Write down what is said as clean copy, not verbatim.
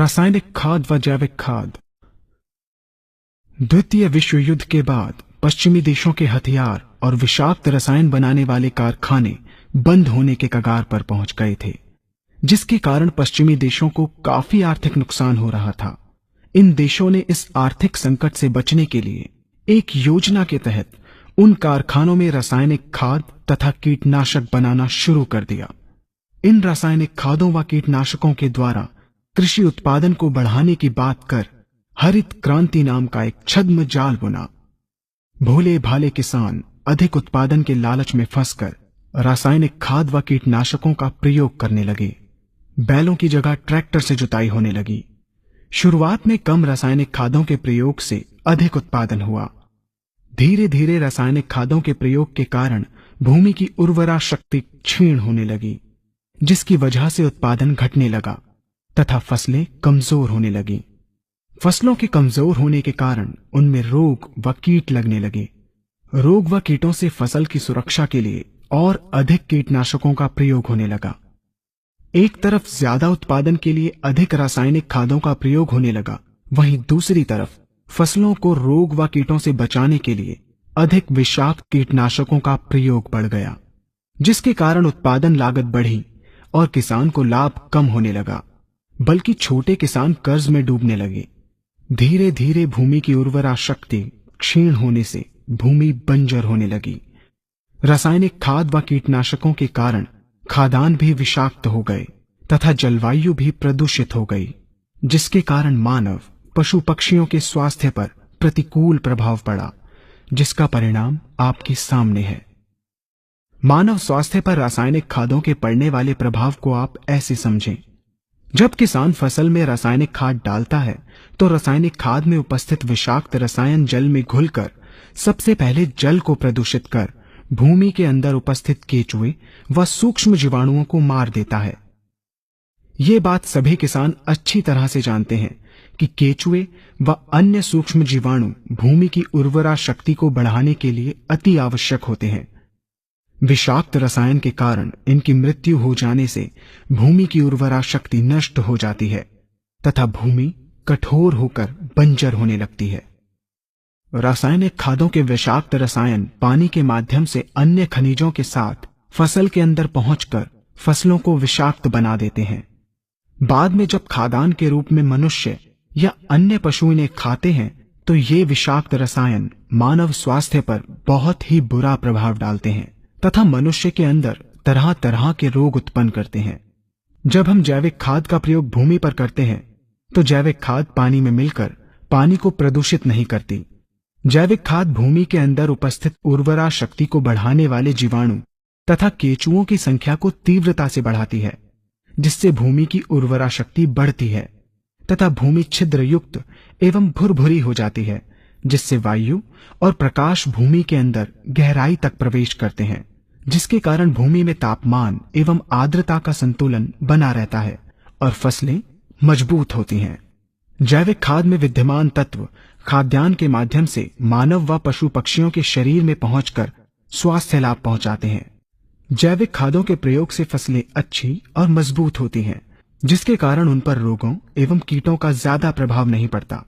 रासायनिक खाद व जैविक खाद। द्वितीय विश्व युद्ध के बाद पश्चिमी देशों के हथियार और विषाक्त रसायन बनाने वाले कारखाने बंद होने के कगार पर पहुंच गए थे, जिसके कारण पश्चिमी देशों को काफी आर्थिक नुकसान हो रहा था। इन देशों ने इस आर्थिक संकट से बचने के लिए एक योजना के तहत उन कारखानों में रासायनिक खाद तथा कीटनाशक बनाना शुरू कर दिया। इन रासायनिक खादों व कीटनाशकों के द्वारा कृषि उत्पादन को बढ़ाने की बात कर हरित क्रांति नाम का एक छद्म जाल बुना। भोले भाले किसान अधिक उत्पादन के लालच में फंसकर रासायनिक खाद व कीटनाशकों का प्रयोग करने लगे। बैलों की जगह ट्रैक्टर से जुताई होने लगी। शुरुआत में कम रासायनिक खादों के प्रयोग से अधिक उत्पादन हुआ। धीरे धीरे रासायनिक खादों के प्रयोग के कारण भूमि की उर्वरा शक्ति क्षीण होने लगी, जिसकी वजह से उत्पादन घटने लगा तथा फसलें कमजोर होने लगी। फसलों के कमजोर होने के कारण उनमें रोग व कीट लगने लगे। रोग व कीटों से फसल की सुरक्षा के लिए और अधिक कीटनाशकों का प्रयोग होने लगा। एक तरफ ज्यादा उत्पादन के लिए अधिक रासायनिक खादों का प्रयोग होने लगा, वहीं दूसरी तरफ फसलों को रोग व कीटों से बचाने के लिए अधिक विषाक्त कीटनाशकों का प्रयोग बढ़ गया, जिसके कारण उत्पादन लागत बढ़ी और किसान को लाभ कम होने लगा, बल्कि छोटे किसान कर्ज में डूबने लगे। धीरे धीरे भूमि की उर्वरा शक्ति क्षीण होने से भूमि बंजर होने लगी। रासायनिक खाद व कीटनाशकों के कारण खाद्यान्न भी विषाक्त हो गए तथा जलवायु भी प्रदूषित हो गई, जिसके कारण मानव पशु पक्षियों के स्वास्थ्य पर प्रतिकूल प्रभाव पड़ा, जिसका परिणाम आपके सामने है। मानव स्वास्थ्य पर रासायनिक खादों के पड़ने वाले प्रभाव को आप ऐसे समझें। जब किसान फसल में रासायनिक खाद डालता है तो रासायनिक खाद में उपस्थित विषाक्त रसायन जल में घुलकर सबसे पहले जल को प्रदूषित कर भूमि के अंदर उपस्थित केचुए व सूक्ष्म जीवाणुओं को मार देता है। ये बात सभी किसान अच्छी तरह से जानते हैं कि केचुए व अन्य सूक्ष्म जीवाणु भूमि की उर्वरा शक्ति को बढ़ाने के लिए अति आवश्यक होते हैं। विषाक्त रसायन के कारण इनकी मृत्यु हो जाने से भूमि की उर्वरा शक्ति नष्ट हो जाती है तथा भूमि कठोर होकर बंजर होने लगती है। रासायनिक खादों के विषाक्त रसायन पानी के माध्यम से अन्य खनिजों के साथ फसल के अंदर पहुंचकर फसलों को विषाक्त बना देते हैं। बाद में जब खाद्यान्न के रूप में मनुष्य या अन्य पशु इन्हें खाते हैं तो ये विषाक्त रसायन मानव स्वास्थ्य पर बहुत ही बुरा प्रभाव डालते हैं तथा मनुष्य के अंदर तरह तरह के रोग उत्पन्न करते हैं। जब हम जैविक खाद का प्रयोग भूमि पर करते हैं तो जैविक खाद पानी में मिलकर पानी को प्रदूषित नहीं करती। जैविक खाद भूमि के अंदर उपस्थित उर्वरा शक्ति को बढ़ाने वाले जीवाणु तथा केचुओं की संख्या को तीव्रता से बढ़ाती है, जिससे भूमि की उर्वरा शक्ति बढ़ती है तथा भूमि छिद्र युक्त एवं भुरभुरी हो जाती है, जिससे वायु और प्रकाश भूमि के अंदर गहराई तक प्रवेश करते हैं, जिसके कारण भूमि में तापमान एवं आर्द्रता का संतुलन बना रहता है और फसलें मजबूत होती हैं। जैविक खाद में विद्यमान तत्व खाद्यान्न के माध्यम से मानव व पशु पक्षियों के शरीर में पहुंचकर स्वास्थ्य लाभ पहुंचाते हैं। जैविक खादों के प्रयोग से फसलें अच्छी और मजबूत होती हैं, जिसके कारण उन पर रोगों एवं कीटों का ज्यादा प्रभाव नहीं पड़ता।